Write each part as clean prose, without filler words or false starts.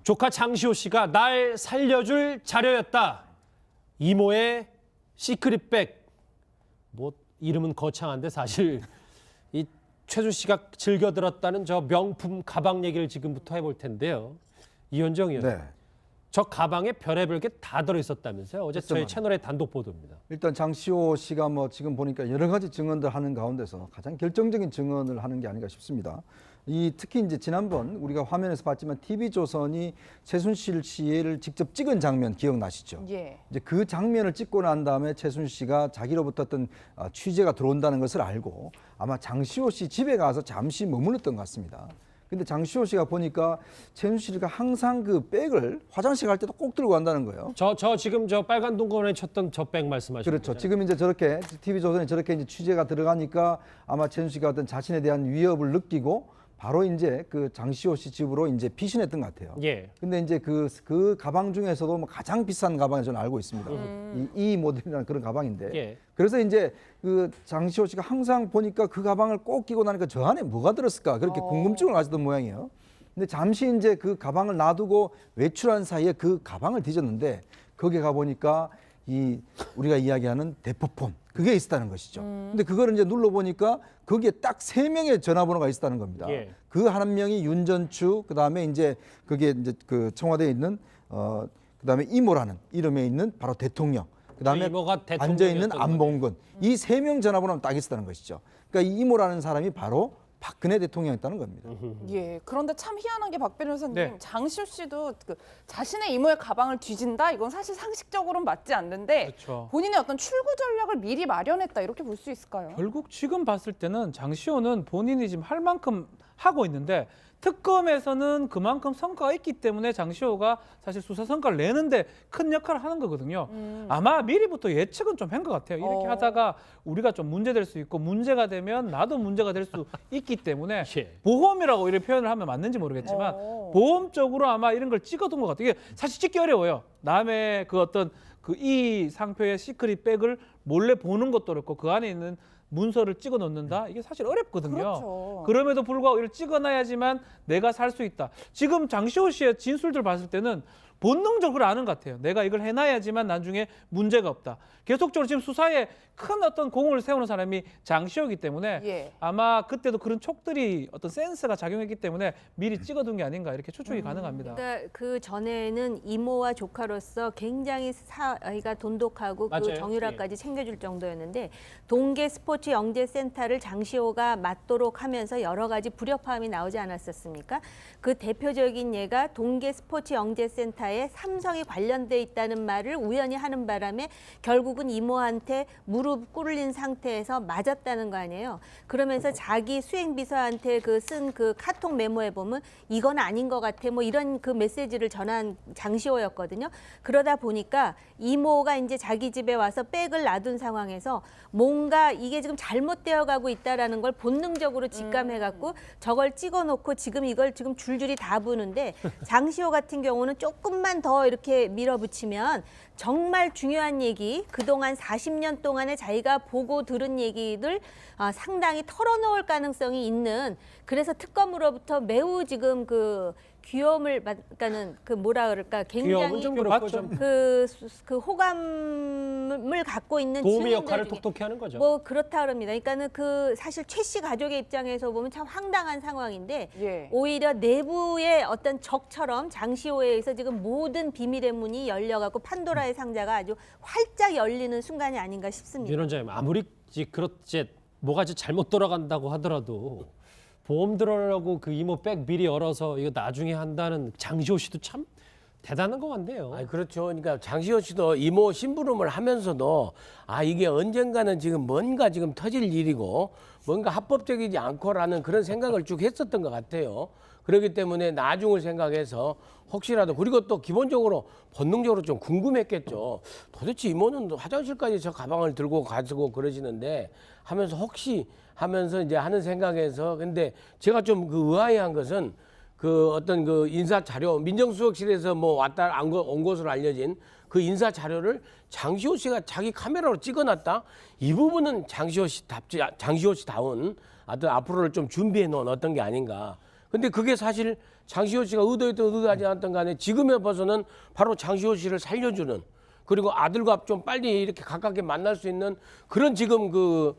조카 장시호 씨가 날 살려줄 자료였다. 이모의 시크릿백. 뭐 이름은 거창한데 사실 이 최순 씨가 즐겨 들었다는 저 명품 가방 얘기를 지금부터 해볼 텐데요. 이현정 의원. 네. 저 가방에 별의별 게 다 들어있었다면서요. 어제 저희 채널의 단독 보도입니다. 일단 장시호 씨가 뭐 지금 보니까 여러 가지 증언들 하는 가운데서 가장 결정적인 증언을 하는 게 아닌가 싶습니다. 특히 이제 지난번 우리가 화면에서 봤지만 TV조선이 최순실 씨를 직접 찍은 장면 기억나시죠? 예. 이제 그 장면을 찍고 난 다음에 최순실 씨가 자기로부터 어떤 취재가 들어온다는 것을 알고 아마 장시호 씨 집에 가서 잠시 머물렀던 것 같습니다. 근데 장시호 씨가 보니까 최순실 씨가 항상 그 백을 화장실 갈 때도 꼭 들고 간다는 거예요. 저 지금 저 빨간 동건에 쳤던 저 백 말씀하시는 그렇죠. 거잖아요. 지금 이제 저렇게 TV조선에 저렇게 이제 취재가 들어가니까 아마 최순실 씨가 어떤 자신에 대한 위협을 느끼고 바로 이제 그 장시호 씨 집으로 이제 피신했던 것 같아요. 예. 근데 이제 그 가방 중에서도 뭐 가장 비싼 가방을 저는 알고 있습니다. 이 모델이라는 그런 가방인데. 예. 그래서 이제 그 장시호 씨가 항상 보니까 그 가방을 꼭 끼고 나니까 저 안에 뭐가 들었을까 그렇게 궁금증을 가지던 모양이에요. 근데 잠시 이제 그 가방을 놔두고 외출한 사이에 그 가방을 뒤졌는데 거기에 가 보니까 우리가 이야기하는 대포폰 그게 있었다는 것이죠. 근데 그걸 이제 눌러 보니까 거기에 딱 3명의 전화번호가 있었다는 겁니다. 예. 그 한 명이 윤전추, 그다음에 이제 그게 이제 그 청와대에 있는 그다음에 이모라는 이름에 있는 바로 대통령. 그다음에 이모가 앉아 있는 대통령이었던 안봉근. 이 3명 전화번호는 딱 있었다는 것이죠. 그러니까 이 이모라는 사람이 바로 박근혜 대통령이었다는 겁니다. 예. 그런데 참 희한한 게 박 변호사님, 네. 장시호 씨도 그 자신의 이모의 가방을 뒤진다? 이건 사실 상식적으로는 맞지 않는데 그렇죠. 본인의 어떤 출구 전략을 미리 마련했다 이렇게 볼 수 있을까요? 결국 지금 봤을 때는 장시호는 본인이 지금 할 만큼 하고 있는데 특검에서는 그만큼 성과가 있기 때문에 장시호가 사실 수사 성과를 내는데 큰 역할을 하는 거거든요. 아마 미리부터 예측은 좀 한 것 같아요. 이렇게 하다가 우리가 좀 문제될 수 있고 문제가 되면 나도 문제가 될 수 있기 때문에 예. 보험이라고 이렇게 표현을 하면 맞는지 모르겠지만 보험적으로 아마 이런 걸 찍어둔 것 같아요. 이게 사실 찍기 어려워요. 남의 그 어떤 그 이 상표의 시크릿 백을 몰래 보는 것도 어렵고 그 안에 있는 문서를 찍어 놓는다? 이게 사실 어렵거든요. 그렇죠. 그럼에도 불구하고 이걸 찍어놔야지만 내가 살 수 있다. 지금 장시호 씨의 진술들 봤을 때는 본능적으로 아는 것 같아요. 내가 이걸 해놔야지만 나중에 문제가 없다. 계속적으로 지금 수사에 큰 어떤 공을 세우는 사람이 장시호이기 때문에 예. 아마 그때도 그런 촉들이 어떤 센스가 작용했기 때문에 미리 찍어둔 게 아닌가 이렇게 추측이 가능합니다. 그러니까 그 전에는 이모와 조카로서 굉장히 사이가 돈독하고 맞아요. 그 정유라까지 챙겨줄 정도였는데 동계 스포츠 영재센터를 장시호가 맡도록 하면서 여러 가지 불협화음이 나오지 않았었습니까? 그 대표적인 예가 동계 스포츠 영재센터에 삼성이 관련돼 있다는 말을 우연히 하는 바람에 결국은 이모한테 무릎 꿇린 상태에서 맞았다는 거 아니에요. 그러면서 자기 수행비서한테 쓴 그 카톡 메모에 보면 이건 아닌 것 같아 뭐 이런 그 메시지를 전한 장시호였거든요. 그러다 보니까 이모가 이제 자기 집에 와서 백을 놔둔 상황에서 뭔가 이게 지금 잘못되어 가고 있다라는 걸 본능적으로 직감해갖고 저걸 찍어놓고 지금 이걸 지금 줄줄이 다 부는데 장시호 같은 경우는 조금만 더 이렇게 밀어붙이면 정말 중요한 얘기, 그동안 40년 동안에 자기가 보고 들은 얘기들 상당히 털어놓을 가능성이 있는, 그래서 특검으로부터 매우 지금 그 귀여움을 받는 그 뭐라 그럴까 귀여움은 굉장히 좀 그렇고 좀 그 호감을 갖고 있는 도우미 증인들 역할을 중에 톡톡히 하는 거죠. 뭐 그렇다 그럽니다. 그러니까는 그 사실 최 씨 가족의 입장에서 보면 참 황당한 상황인데 예. 오히려 내부의 어떤 적처럼 장시호에 의해서 지금 모든 비밀의 문이 열려갖고 판도라의 상자가 아주 활짝 열리는 순간이 아닌가 싶습니다. 윤 원장님 아무리 그렇지 뭐가지 잘못 돌아간다고 하더라도 보험 들어라고 그 이모 백 미리 열어서 이거 나중에 한다는 장시호 씨도 참 대단한 것 같네요. 아니 그렇죠. 그러니까 장시호 씨도 이모 심부름을 하면서도 이게 언젠가는 지금 뭔가 지금 터질 일이고 뭔가 합법적이지 않고라는 그런 생각을 쭉 했었던 것 같아요. 그렇기 때문에 나중을 생각해서 혹시라도, 그리고 또 기본적으로 본능적으로 좀 궁금했겠죠. 도대체 이모는 화장실까지 저 가방을 들고 가지고 그러시는데 하면서 혹시 하면서 이제 하는 생각에서, 근데 제가 좀 그 의아해한 것은 그 어떤 그 인사 자료, 민정수석실에서 뭐 왔다 온 것으로 알려진 그 인사 자료를 장시호 씨가 자기 카메라로 찍어놨다. 이 부분은 장시호 씨다운 어떤 앞으로를 좀 준비해 놓은 어떤 게 아닌가. 근데 그게 사실 장시호 씨가 의도했든 의도하지 않았든 간에 지금에 봐서는 바로 장시호 씨를 살려주는, 그리고 아들과 좀 빨리 이렇게 가깝게 만날 수 있는 그런 지금 그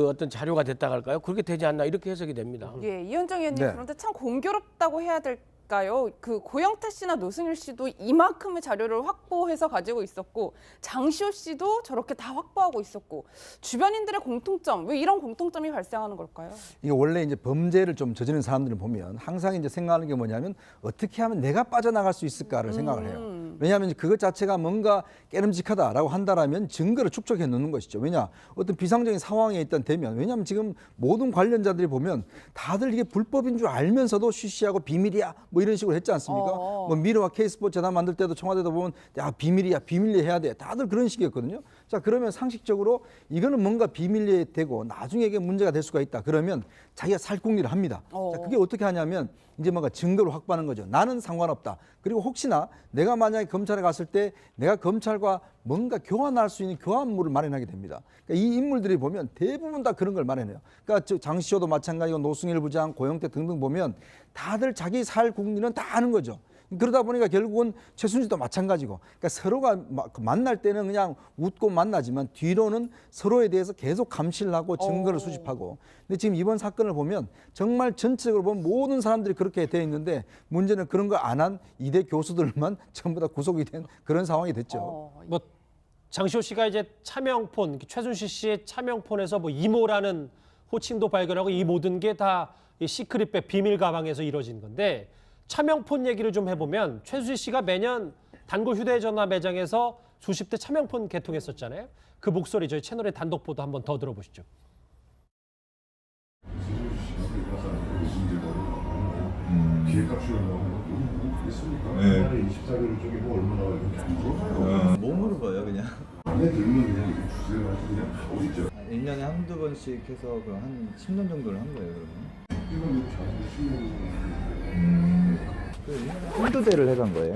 어떤 자료가 됐다고 할까요? 그렇게 되지 않나 이렇게 해석이 됩니다. 예, 이현정 의원님 네. 그런데 참 공교롭다고 해야 될까요? 그 고영태 씨나 노승일 씨도 이만큼의 자료를 확보해서 가지고 있었고 장시호 씨도 저렇게 다 확보하고 있었고 주변인들의 공통점, 왜 이런 공통점이 발생하는 걸까요? 이게 원래 이제 범죄를 좀 저지르는 사람들을 보면 항상 이제 생각하는 게 뭐냐면 어떻게 하면 내가 빠져나갈 수 있을까를 생각을 해요. 왜냐하면 그것 자체가 뭔가 깨름직하다라고 한다라면 증거를 축적해 놓는 것이죠. 왜냐, 어떤 비상적인 상황에 일단 되면, 왜냐하면 지금 모든 관련자들이 보면 다들 이게 불법인 줄 알면서도 쉬쉬하고 비밀이야 뭐 이런 식으로 했지 않습니까? 뭐 미르와 K스포츠 재단 만들 때도 청와대도 보면 야 비밀이야, 비밀리에 해야 돼, 다들 그런 식이었거든요. 자, 그러면 상식적으로 이거는 뭔가 비밀리에 되고 나중에 이게 문제가 될 수가 있다. 그러면 자기가 살궁리를 합니다. 자, 그게 어떻게 하냐면 이제 뭔가 증거를 확보하는 거죠. 나는 상관없다. 그리고 혹시나 내가 만약에 검찰에 갔을 때 내가 검찰과 뭔가 교환할 수 있는 교환물을 마련하게 됩니다. 그러니까 이 인물들이 보면 대부분 다 그런 걸 마련해요. 그러니까 장시호도 마찬가지고 노승일 부장, 고영태 등등 보면 다들 자기 살 국리는 다 아는 거죠. 그러다 보니까 결국은 최순실도 마찬가지고, 그러니까 서로가 만날 때는 그냥 웃고 만나지만 뒤로는 서로에 대해서 계속 감시를 하고 증거를 수집하고. 근데 지금 이번 사건을 보면 정말 전체적으로 보면 모든 사람들이 그렇게 돼 있는데 문제는 그런 거 안 한 이대 교수들만 전부 다 구속이 된 그런 상황이 됐죠. 뭐 장시호 씨가 이제 차명폰, 최순실 씨의 차명폰에서 뭐 이모라는 호칭도 발견하고 이 모든 게 다 시크릿백 비밀 가방에서 이루어진 건데, 차명폰 얘기를 좀 해보면 최순실 씨가 매년 단골 휴대전화 매장에서 수십 대 차명폰 개통했었잖아요. 그 목소리 저희 채널에 단독 보도 한번 더 들어보시죠. 기획값이 얼마고 너무 그랬으니까 네. 24개월 쪽에 뭐 얼마나 이렇게 안 물어봐요. 못 물어봐요 그냥. 마음에 들면 그냥 이렇게 주세요 하고 그냥 가오리죠. 1년에 한두 번씩 해서 한 10년 정도를 한 거예요 그러면. 이건 자주 10년. 그 1년에 한두 대를 해간 거예요.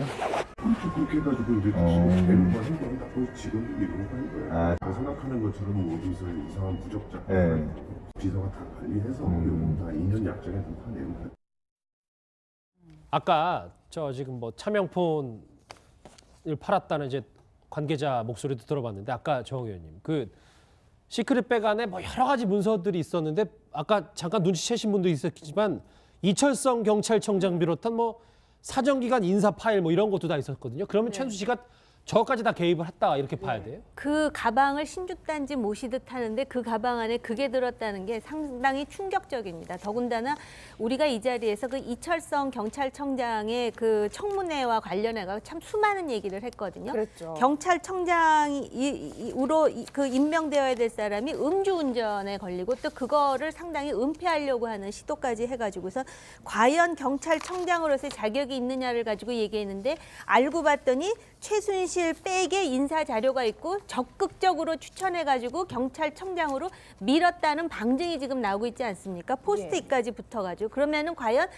그렇게 해가지고 이제 지금 대부분 행동이 딱 거의 지금 이러고 가는 거예요. 아. 생각하는 것처럼 어디서 이상한 부적자 네. 비서가 다 관리해서 요건 다 2년 약정에 다 내고 가. 아까 저 지금 뭐 차명폰을 팔았다는 이제 관계자 목소리도 들어봤는데, 아까 정홍 의원님 그 시크릿백 안에 뭐 여러 가지 문서들이 있었는데 아까 잠깐 눈치채신 분도 있었지만 이철성 경찰청장 비롯한 뭐 사정기관 인사 파일 뭐 이런 것도 다 있었거든요. 그러면 최순실 씨가 저까지 다 개입을 했다 이렇게 봐야 돼요? 그 가방을 신주단지 모시듯 하는데 그 가방 안에 그게 들었다는 게 상당히 충격적입니다. 더군다나 우리가 이 자리에서 그 이철성 경찰청장의 그 청문회와 관련해서 참 수많은 얘기를 했거든요. 그랬죠. 경찰청장으로 그 임명되어야 될 사람이 음주운전에 걸리고 또 그거를 상당히 은폐하려고 하는 시도까지 해가지고서 과연 경찰청장으로서의 자격이 있느냐를 가지고 얘기했는데, 알고 봤더니 최순실 백에 인사 자료가 있고 적극적으로 추천해가지고 경찰청장으로 밀었다는 방증이 지금 나오고 있지 않습니까? 포스트잇까지 붙어가지고. 그러면은 과연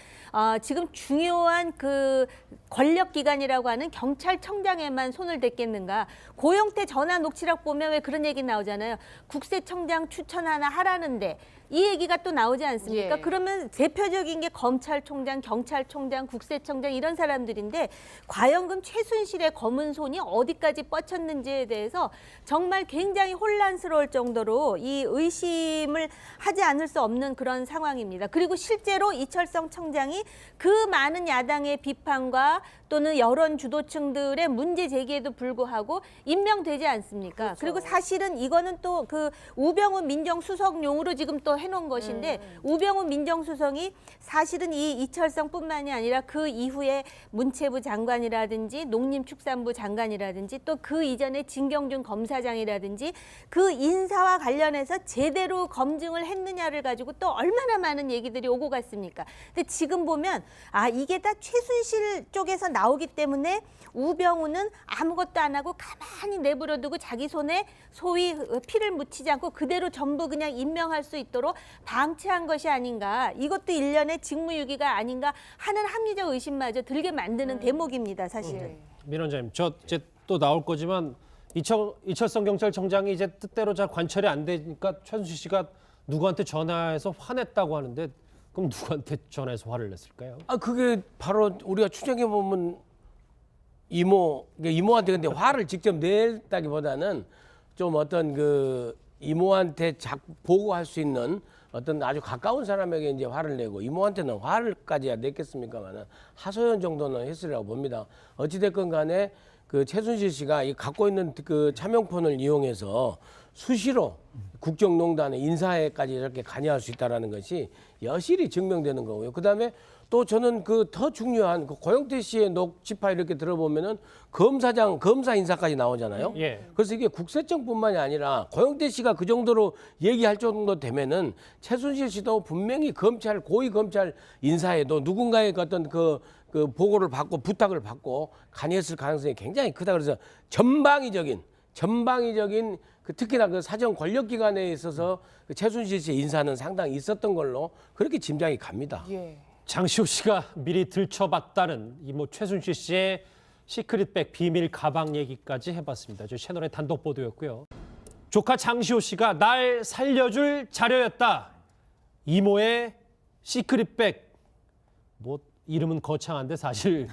지금 중요한 그 권력기관이라고 하는 경찰청장에만 손을 댔겠는가? 고영태 전화 녹취록 보면 왜 그런 얘기 나오잖아요. 국세청장 추천 하나 하라는데 이 얘기가 또 나오지 않습니까? 예. 그러면 대표적인 게 검찰총장, 경찰총장, 국세청장 이런 사람들인데 과연 그럼 최순실의 검은 손이 어디까지 뻗쳤는지에 대해서 정말 굉장히 혼란스러울 정도로 이 의심을 하지 않을 수 없는 그런 상황입니다. 그리고 실제로 이철성 청장이 그 많은 야당의 비판과 또는 여론 주도층들의 문제 제기에도 불구하고 임명되지 않습니까? 그렇죠. 그리고 사실은 이거는 또 그 우병우 민정수석용으로 지금 또 해놓은 것인데 우병우 민정수석이 사실은 이 이철성뿐만이 아니라 그 이후에 문체부 장관이라든지 농림축산부 장관이라든지 또 그 이전에 진경준 검사장이라든지 그 인사와 관련해서 제대로 검증을 했느냐를 가지고 또 얼마나 많은 얘기들이 오고 갔습니까? 근데 지금 보면 이게 다 최순실 쪽에서 나오기 때문에 우병우는 아무것도 안 하고 가만히 내버려두고 자기 손에 소위 피를 묻히지 않고 그대로 전부 그냥 임명할 수 있도록 방치한 것이 아닌가. 이것도 일련의 직무유기가 아닌가 하는 합리적 의심마저 들게 만드는 대목입니다, 사실. 민 원장님, 저 이제 또 나올 거지만 이철성 경찰청장이 이제 뜻대로 잘 관철이 안 되니까 최순실 씨가 누구한테 전화해서 화냈다고 하는데 그럼 누구한테 전화해서 화를 냈을까요? 아 그게 바로 우리가 추정해 보면 이모한테 근데 화를 직접 냈다기보다는 좀 어떤 그 이모한테 보고할 수 있는 어떤 아주 가까운 사람에게 이제 화를 내고 이모한테는 화를까지야 냈겠습니까만은 하소연 정도는 했으리라고 봅니다. 어찌됐건 간에 그 최순실 씨가 이 갖고 있는 그 차명폰을 이용해서 수시로 국정농단의 인사에까지 이렇게 관여할 수 있다라는 것이 여실히 증명되는 거고요. 그다음에 또 저는 그 더 중요한 그 고영태 씨의 녹취파 이렇게 들어보면은 검사 인사까지 나오잖아요. 예. 그래서 이게 국세청뿐만이 아니라 고영태 씨가 그 정도로 얘기할 정도 되면은 최순실 씨도 분명히 고위 검찰 인사에도 누군가의 어떤 그 보고를 받고 부탁을 받고 관여했을 가능성이 굉장히 크다. 그래서 전방위적인 그 특히나 그 사정 권력기관에 있어서 그 최순실 씨의 인사는 상당히 있었던 걸로 그렇게 짐작이 갑니다. 예. 장시호 씨가 미리 들춰봤다는 이모 최순실 씨의 시크릿백 비밀 가방 얘기까지 해봤습니다. 저희 채널의 단독 보도였고요. 조카 장시호 씨가 날 살려줄 자료였다. 이모의 시크릿백. 뭐 이름은 거창한데 사실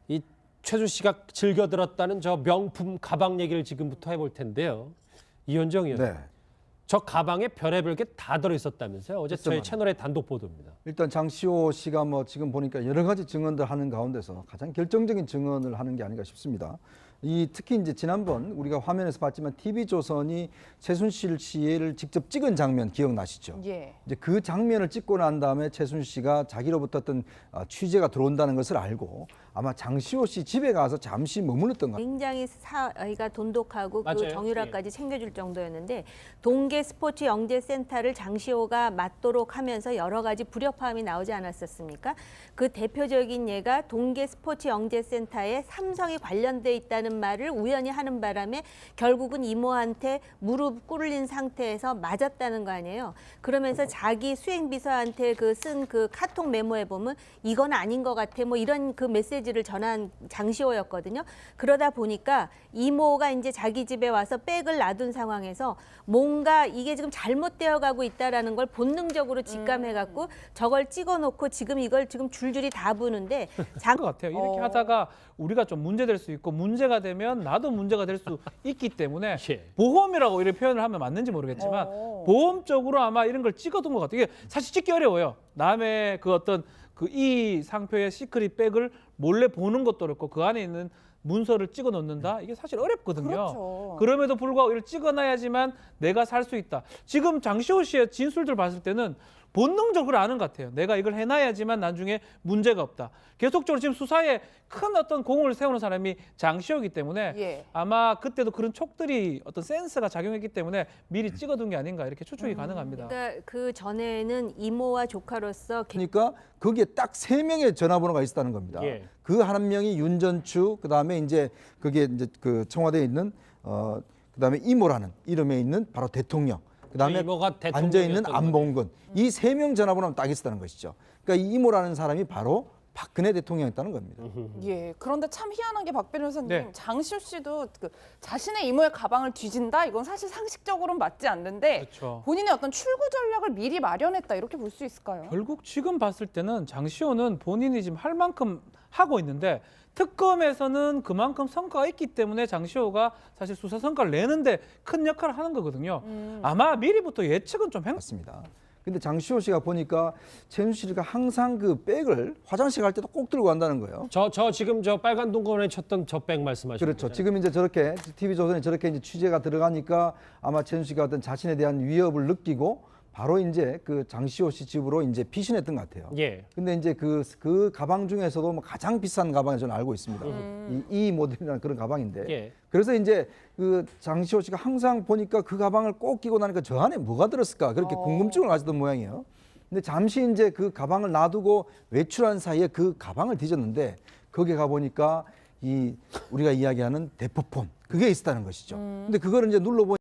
이 최순 씨가 즐겨 들었다는 저 명품 가방 얘기를 지금부터 해볼 텐데요. 이현정 의원. 네. 저 가방에 별의별 게 다 들어있었다면서요. 어제 저희 채널의 단독 보도입니다. 일단 장시호 씨가 뭐 지금 보니까 여러 가지 증언들 하는 가운데서 가장 결정적인 증언을 하는 게 아닌가 싶습니다. 특히 이제 지난번 우리가 화면에서 봤지만 TV조선이 최순실 씨를 직접 찍은 장면 기억나시죠? 예. 이제 그 장면을 찍고 난 다음에 최순실 씨가 자기로부터 어떤 취재가 들어온다는 것을 알고 아마 장시호 씨 집에 가서 잠시 머물렀던 것 같아요. 굉장히 사이가 돈독하고 그 맞아요. 정유라까지 챙겨줄 정도였는데 동계 스포츠 영재센터를 장시호가 맡도록 하면서 여러 가지 불협화음이 나오지 않았었습니까? 그 대표적인 예가 동계 스포츠 영재센터에 삼성이 관련돼 있다는 말을 우연히 하는 바람에 결국은 이모한테 무릎 꿇린 상태에서 맞았다는 거 아니에요. 그러면서 자기 수행비서한테 쓴 그 카톡 메모에 보면 이건 아닌 것 같아 뭐 이런 그 메시지를 전한 장시호였거든요. 그러다 보니까 이모가 이제 자기 집에 와서 백을 놔둔 상황에서 뭔가 이게 지금 잘못되어 가고 있다라는 걸 본능적으로 직감해갖고 저걸 찍어놓고 지금 이걸 지금 줄줄이 다 부는데 것 같아요. 이렇게 하다가 우리가 좀 문제될 수 있고 문제가 되면 나도 문제가 될 수 있기 때문에 예. 보험이라고 이런 표현을 하면 맞는지 모르겠지만 보험적으로 아마 이런 걸 찍어둔 것 같아요. 이게 사실 찍기 어려워요. 남의 그 어떤 이 상표의 시크릿 백을 몰래 보는 것도 어렵고 그 안에 있는 문서를 찍어 놓는다? 이게 사실 어렵거든요. 그렇죠. 그럼에도 불구하고 이걸 찍어놔야지만 내가 살 수 있다. 지금 장시호 씨의 진술들 봤을 때는 본능적으로 아는 것 같아요. 내가 이걸 해놔야지만 나중에 문제가 없다. 계속적으로 지금 수사에 큰 어떤 공을 세우는 사람이 장시호이기 때문에 예. 아마 그때도 그런 촉들이 어떤 센스가 작용했기 때문에 미리 찍어둔 게 아닌가 이렇게 추측이 가능합니다. 그러니까 그 전에는 이모와 조카로서 그러니까 거기에 딱 3명의 전화번호가 있었다는 겁니다. 예. 그 한 명이 윤전추, 그다음에 이제 그게 이제 그 청와대에 있는 그다음에 이모라는 이름에 있는 바로 대통령. 그다음에 이모가 앉아 있는 대통령이었던 안봉근. 이 3명 전화번호가 딱 있었다는 것이죠. 그러니까 이 이모라는 사람이 바로 박근혜 대통령이었다는 겁니다. 예. 그런데 참 희한한 게 박 변호사님, 네. 장시호 씨도 그 자신의 이모의 가방을 뒤진다? 이건 사실 상식적으로는 맞지 않는데 그렇죠. 본인의 어떤 출구 전략을 미리 마련했다 이렇게 볼 수 있을까요? 결국 지금 봤을 때는 장시호는 본인이 지금 할 만큼 하고 있는데 특검에서는 그만큼 성과가 있기 때문에 장시호가 사실 수사 성과를 내는데 큰 역할을 하는 거거든요. 아마 미리부터 예측은 좀 맞습니다. 근데 장시호 씨가 보니까 최순실 씨가 항상 그 백을 화장실 갈 때도 꼭 들고 간다는 거예요. 저 지금 저 빨간 동건에 쳤던 저 백 말씀하시는 그렇죠. 거잖아요. 지금 이제 저렇게 TV조선에 저렇게 이제 취재가 들어가니까 아마 최순실 씨가 어떤 자신에 대한 위협을 느끼고 바로 이제 그 장시호 씨 집으로 이제 피신했던 것 같아요. 예. 근데 이제 그 가방 중에서도 뭐 가장 비싼 가방을 저는 알고 있습니다. 이 모델이라는 그런 가방인데. 예. 그래서 이제 그 장시호 씨가 항상 보니까 그 가방을 꼭 끼고 나니까 저 안에 뭐가 들었을까 그렇게 궁금증을 가지던 모양이에요. 근데 잠시 이제 그 가방을 놔두고 외출한 사이에 그 가방을 뒤졌는데 거기에 가 보니까 우리가 이야기하는 대포폰 그게 있었다는 것이죠. 근데 그거를 이제 눌러보니